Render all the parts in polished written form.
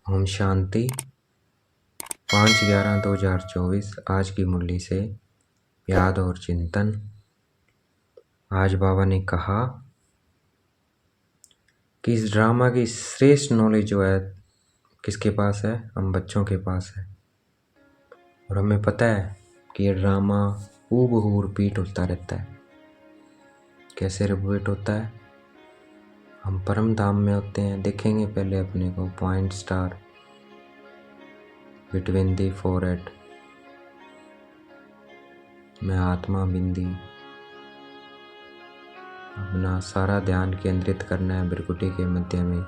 ओम शांति। 5/11/2024 आज की मुरली से याद और चिंतन। आज बाबा ने कहा कि इस ड्रामा की श्रेष्ठ नॉलेज जो है किसके पास है? हम बच्चों के पास है। और हमें पता है कि ये ड्रामा हूबहू रिपीट होता रहता है। कैसे रिपीट होता है? हम परम धाम में होते हैं, देखेंगे पहले अपने को point star between the forehead में आत्मा बिंदी। अपना सारा ध्यान केंद्रित करना है भ्रिकुटी के मध्य में।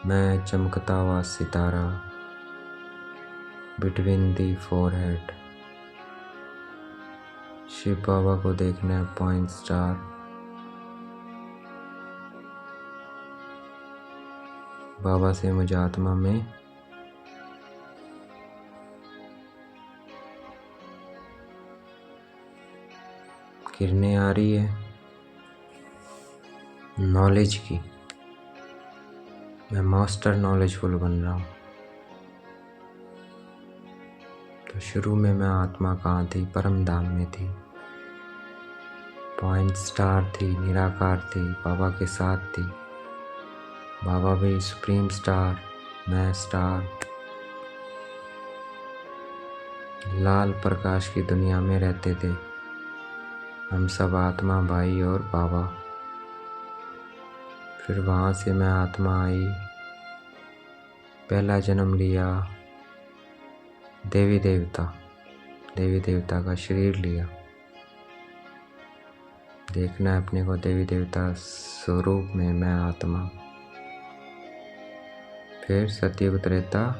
मैं चमकता हुआ सितारा बिटवीन दी फोरहेड। शिव बाबा को देखना है पॉइंट स्टार। बाबा से मुझे आत्मा में किरणें आ रही है नॉलेज की। मैं मास्टर नॉलेजफुल बन रहा हूँ। तो शुरू में मैं आत्मा कहाँ थी? परम धाम में थी। पॉइंट स्टार थी, निराकार थी, बाबा के साथ थी। बाबा भी सुप्रीम स्टार, मैं स्टार। लाल प्रकाश की दुनिया में रहते थे हम सब, आत्मा भाई और बाबा। फिर वहाँ से मैं आत्मा आई, पहला जन्म लिया, देवी देवता का शरीर लिया। देखना है अपने को देवी देवता स्वरूप में, मैं आत्मा। फिर सतयुग त्रेता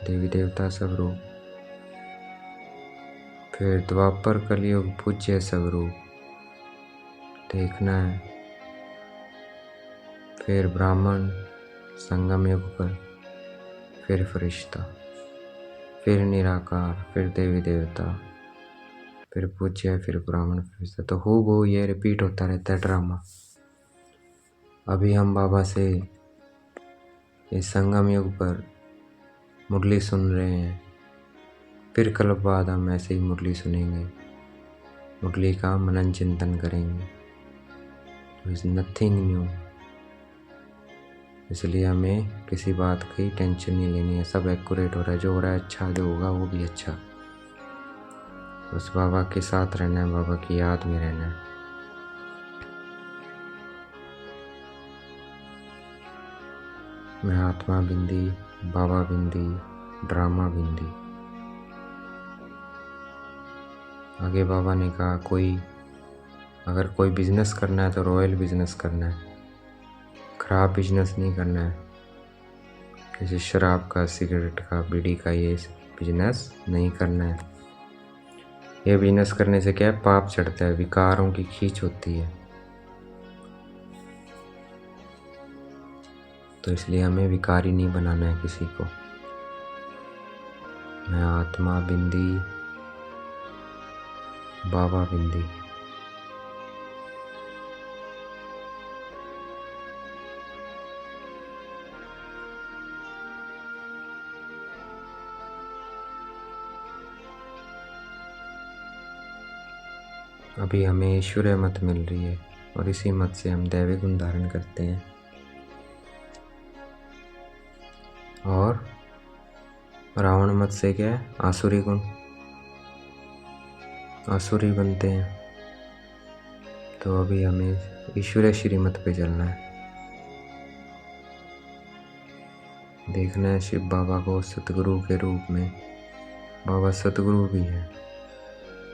देवी देवता स्वरूप। फिर द्वापर कलयुग पूज्य स्वरूप देखना है। फिर ब्राह्मण संगम युग पर, फिर फरिश्ता, फिर निराकार, फिर देवी देवता, फिर पूज्य, फिर ब्राह्मण, फरिश्ता। तो हूबहू ये रिपीट होता रहता है ड्रामा। अभी हम बाबा से इस संगम युग पर मुरली सुन रहे हैं। फिर कल बाद हम ऐसे ही मुरली सुनेंगे, मुरली का मनन चिंतन करेंगे। तो इज नथिंग न्यू, इसलिए हमें किसी बात की टेंशन नहीं लेनी है। सब एक्यूरेट हो रहा है, जो हो रहा है अच्छा, जो होगा वो भी अच्छा। बस बाबा के साथ रहना है, बाबा की याद में रहना है। मैं आत्मा बिंदी, बाबा बिंदी, ड्रामा बिंदी। आगे बाबा ने कहा अगर कोई बिजनेस करना है तो रॉयल बिजनेस करना है, खराब बिजनेस नहीं करना है। किसी शराब का, सिगरेट का, बीड़ी का ये बिजनेस नहीं करना है। ये बिजनेस करने से क्या है? पाप चढ़ता है, विकारों की खींच होती है। तो इसलिए हमें विकारी नहीं बनाना है किसी को। मैं आत्मा बिंदी, बाबा बिंदी। अभी हमें ईश्वरीय मत मिल रही है और इसी मत से हम दैवी गुण धारण करते हैं और रावण मत से क्या है? आसुरी गुण, आसुरी बनते हैं। तो अभी हमें ईश्वरीय श्रीमत पे चलना है। देखना है शिव बाबा को सतगुरु के रूप में। बाबा सतगुरु भी है,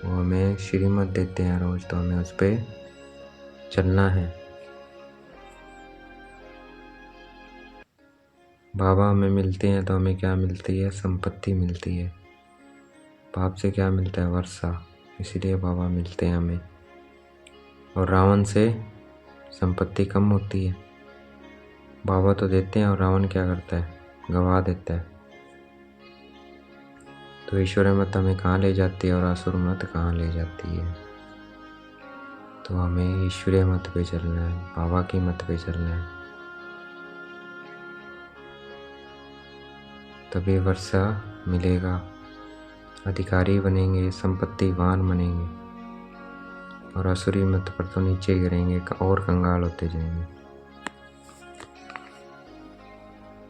वो हमें श्रीमत देते हैं रोज, तो हमें उस पर चलना है। बाबा हमें मिलते हैं तो हमें क्या मिलती है? संपत्ति मिलती है। पाप से क्या मिलता है? वर्षा। इसीलिए बाबा मिलते हैं हमें। और रावण से संपत्ति कम होती है। बाबा तो देते हैं और रावण क्या करता है? गवा देता है। तो ईश्वर मत हमें कहाँ ले जाती है और असुर मत कहाँ ले जाती है? तो हमें ईश्वरीय मत पे चलना है, बाबा की मत पे चलना है। तभी वर्षा मिलेगा, अधिकारी बनेंगे, संपत्तिवान बनेंगे, और असुरी मत पर तो नीचे गिरेंगे और कंगाल होते जाएंगे।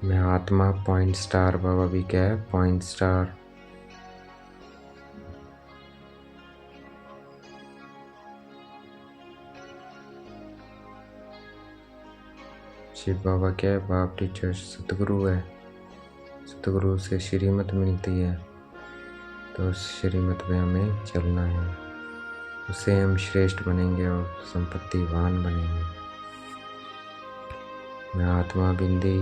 मैं आत्मा पॉइंट स्टार, बाबा भी क्या है पॉइंट स्टार। शिव बाबा क्या है, बाप टीचर सतगुरु है। सतगुरु से श्रीमत मिलती है, तो उस श्रीमत पे हमें चलना है, उससे हम श्रेष्ठ बनेंगे और संपत्तिवान बनेंगे। मैं आत्मा बिंदी,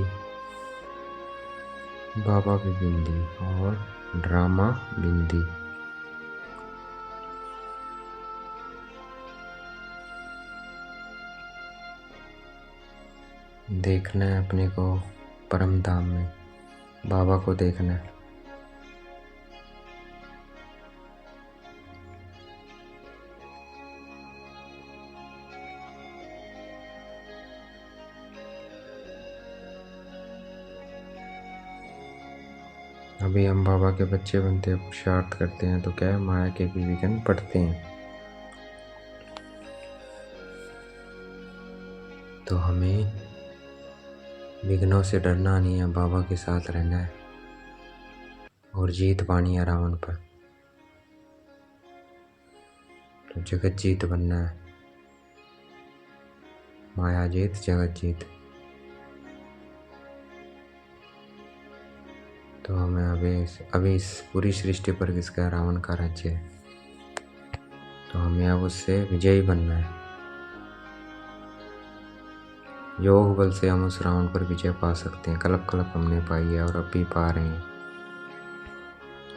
बाबा भी बिंदी और ड्रामा बिंदी। देखना है अपने को परम धाम में, बाबा को देखना है। अभी हम बाबा के बच्चे बनते हैं, पुरुषार्थ करते हैं, तो क्या है माया के भी विघ्न पड़ते हैं। तो हमें विघ्नों से डरना नहीं है, बाबा के साथ रहना है और जीत पानी है रावण पर। तो जगत जीत बनना है, माया जीत जगत जीत। तो हमें अभी इस पूरी सृष्टि पर किसका रावण का राज्य है, तो हमें अब उससे विजयी बनना है। योग बल से हम उस रावण पर विजय पा सकते हैं। कल्प कल्प हमने पाई है और अब भी पा रहे हैं।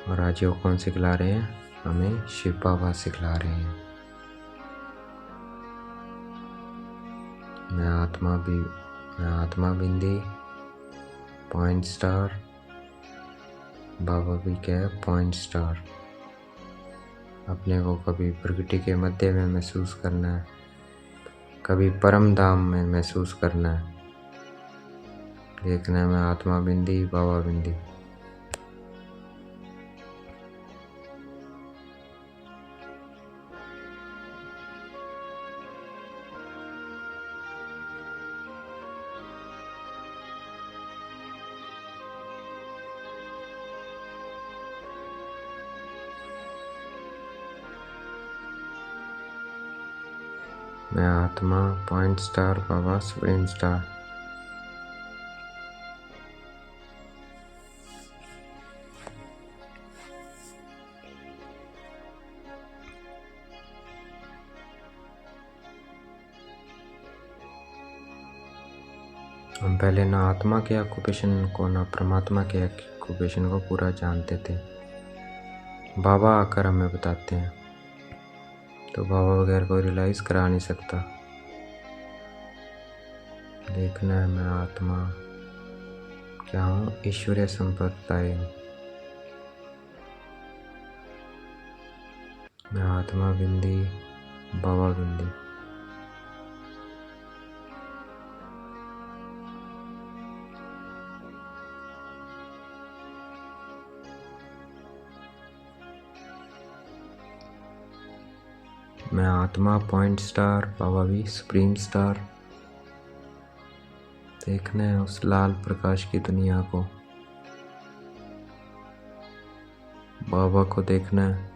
और आज योग कौन सिखला रहे हैं, हमें शिव बाबा सिखला रहे हैं। मैं आत्मा बिंदी पॉइंट स्टार, बाबा भी क्या है पॉइंट स्टार। अपने को कभी प्रकृति के मध्य में महसूस करना है, कभी परम धाम में महसूस करना है। देखना है मैं आत्मा बिंदी, बाबा बिंदी। मैं आत्मा पॉइंट स्टार, बाबा सुप्रीम स्टार। हम पहले ना आत्मा के ऑक्यूपेशन को ना परमात्मा के ऑक्यूपेशन को पूरा जानते थे। बाबा आकर हमें बताते हैं, तो बाबा बगैर कोई रियलाइज करा नहीं सकता। देखना है मैं आत्मा क्या हूँ, ईश्वरीय संप्रदाय हूँ। मैं आत्मा बिंदी, बाबा बिंदी। मैं आत्मा पॉइंट स्टार, बाबा भी सुप्रीम स्टार। देखना है उस लाल प्रकाश की दुनिया को, बाबा को देखना है।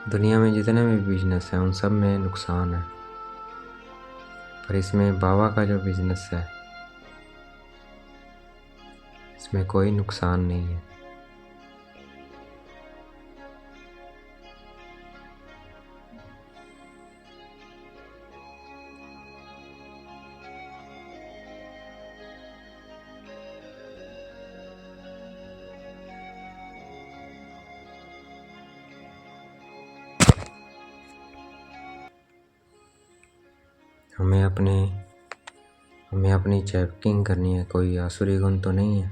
दुनिया में जितने भी बिजनेस हैं उन सब में नुकसान है, पर इसमें बाबा का जो बिजनेस है इसमें कोई नुकसान नहीं है। हमें अपने हमें अपनी चेकिंग करनी है, कोई आसुरी गुण तो नहीं है।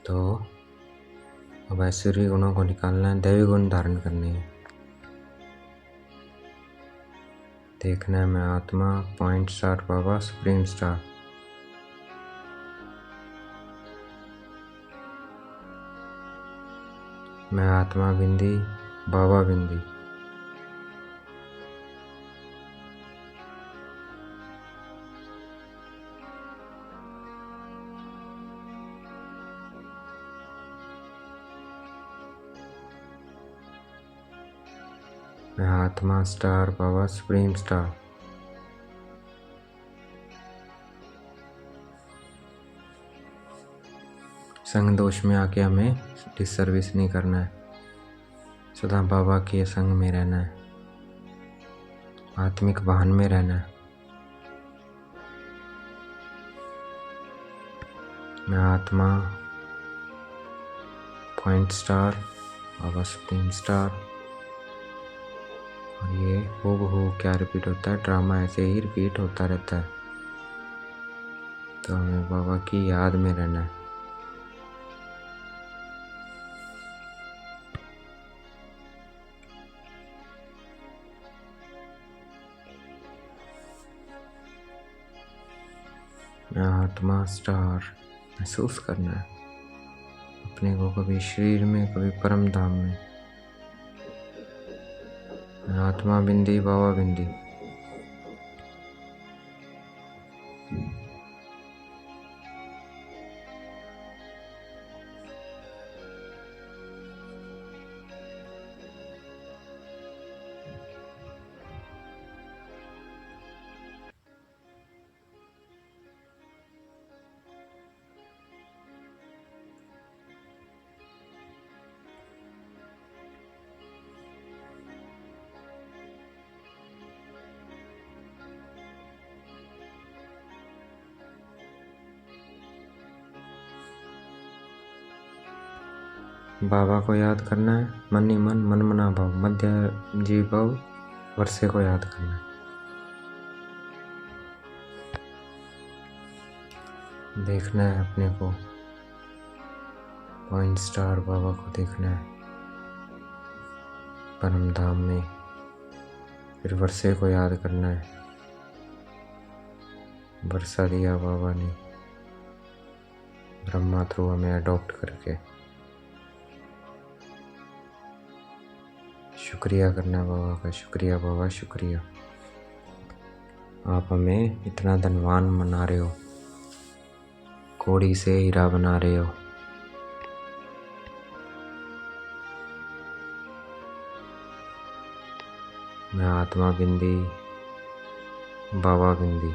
तो अब आसुरी गुणों को निकालना है, दैवी गुण धारण करने हैं। देखना है मैं आत्मा, पॉइंट स्टार बाबा, सुप्रीम स्टार। मैं आत्मा बिंदी, बाबा बिंदी। मैं आत्मा स्टार बाबा, सुप्रीम स्टार। संग दोष में आके हमें डिसर्विस नहीं करना है, सदा बाबा के संग में रहना है, आत्मिक वाहन में रहना है। मैं आत्मा, पॉइंट स्टार बाबा, सुप्रीम स्टार। और ये हूबहू क्या रिपीट होता है, ड्रामा ऐसे ही रिपीट होता रहता है। तो हमें बाबा की याद में रहना है। मैं आत्मा स्टार महसूस करना है अपने को, कभी शरीर में, कभी परम धाम में। मैं आत्मा बिंदी, बाबा बिंदी। बाबा को याद करना है, मन ही मन, मन मना भाव, मध्य जीव भाव, वर्षे को याद करना है। देखना है अपने को, पॉइंट स्टार बाबा को देखना है परम धाम में। फिर वर्षे को याद करना है, वर्षा दिया बाबा ने ब्रह्मा थ्रू हमें अडॉप्ट करके। शुक्रिया करना बाबा का, शुक्रिया बाबा, शुक्रिया। आप हमें इतना धनवान बना रहे हो, कौड़ी से हीरा बना रहे हो। मैं आत्मा बिंदी, बाबा बिंदी।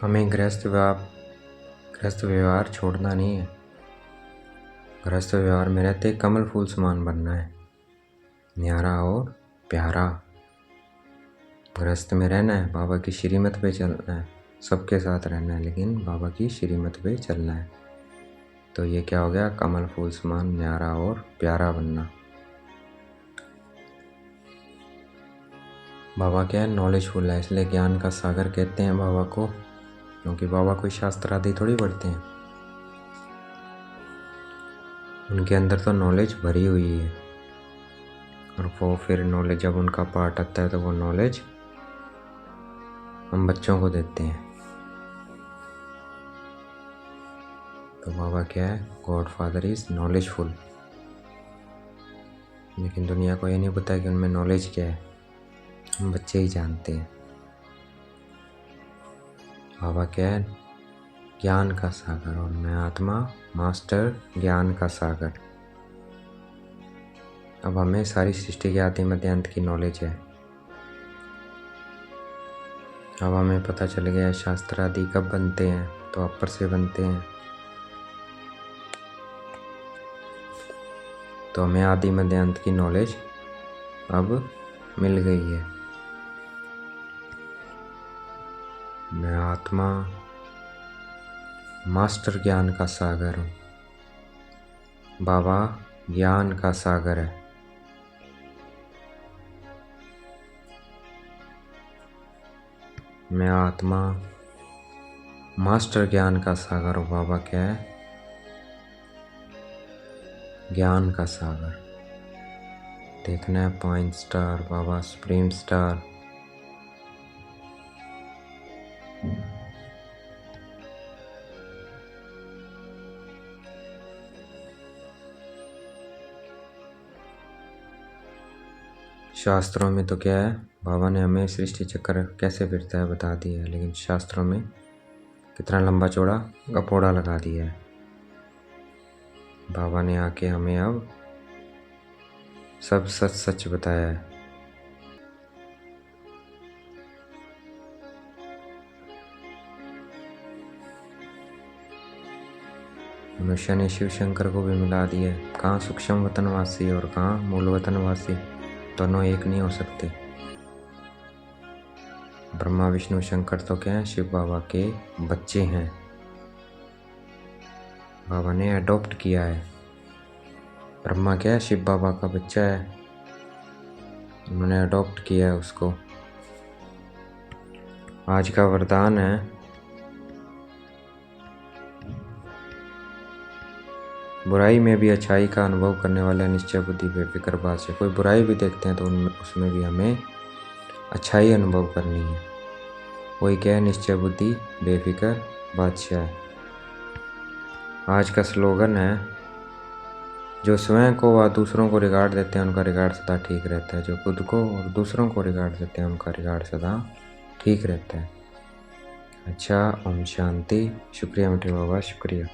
हमें गृहस्थ व्यवहार छोड़ना नहीं है। गृहस्थ व्यवहार में रहते कमल फूल समान बनना है, न्यारा और प्यारा। गृहस्थ में रहना है, बाबा की श्रीमत पे चलना है, सबके साथ रहना है, लेकिन बाबा की श्रीमत पे चलना है। तो ये क्या हो गया, कमल फूल समान न्यारा और प्यारा बनना। बाबा क्या है, नॉलेजफुल है, इसलिए ज्ञान का सागर कहते हैं बाबा को, क्योंकि बाबा कोई शास्त्र आदि थोड़ी पढ़ते हैं। उनके अंदर तो नॉलेज भरी हुई है, और वो फिर नॉलेज जब उनका पार्ट आता है तो वो नॉलेज हम बच्चों को देते हैं। तो बाबा क्या है, गॉड फादर इज नॉलेजफुल। लेकिन दुनिया को ये नहीं पता कि उनमें नॉलेज क्या है, हम बच्चे ही जानते हैं। बाबा क्या है, ज्ञान का सागर, और मैं आत्मा मास्टर ज्ञान का सागर। अब हमें सारी सृष्टि के आदि मध्य अंत की नॉलेज है। अब हमें पता चल गया है शास्त्र आदि कब बनते हैं, तो अपर से बनते हैं। तो हमें आदि मध्य अंत की नॉलेज अब मिल गई है। मैं आत्मा मास्टर ज्ञान का सागर हूँ। बाबा ज्ञान का सागर है। मैं आत्मा मास्टर ज्ञान का सागर हूँ। बाबा क्या है? ज्ञान का सागर। देखना है 5 स्टार, बाबा सुप्रीम स्टार। शास्त्रों में तो क्या है, बाबा ने हमें सृष्टि चक्र कैसे फिरता है बता दिया है, लेकिन शास्त्रों में कितना लंबा चौड़ा गपोड़ा लगा दिया है। बाबा ने आके हमें अब सब सच सच बताया है। मनुष्य ने शिव शंकर को भी मिला दिया है। कहाँ सूक्ष्म वतनवासी और कहाँ मूल वतनवासी, दोनों एक नहीं हो सकते। ब्रह्मा विष्णु शंकर तो क्या है, शिव बाबा के बच्चे हैं। बाबा ने अडॉप्ट किया है। ब्रह्मा क्या है, शिव बाबा का बच्चा है, उन्होंने अडॉप्ट किया है उसको। आज का वरदान है बुराई में भी अच्छाई का अनुभव करने वाला निश्चय बुद्धि बेफिक्र बादशाह। कोई बुराई भी देखते हैं तो उसमें भी हमें अच्छाई अनुभव करनी है। वही क्या है, निश्चय बुद्धि बेफिक्र बादशाह। आज का स्लोगन है, जो स्वयं को व दूसरों को रिगार्ड देते हैं उनका रिगार्ड सदा ठीक रहता है। जो खुद को और दूसरों को रिगार्ड देते हैं उनका रिगार्ड सदा ठीक रहता है। अच्छा, ओम शांति। शुक्रिया मिठे बाबा, शुक्रिया।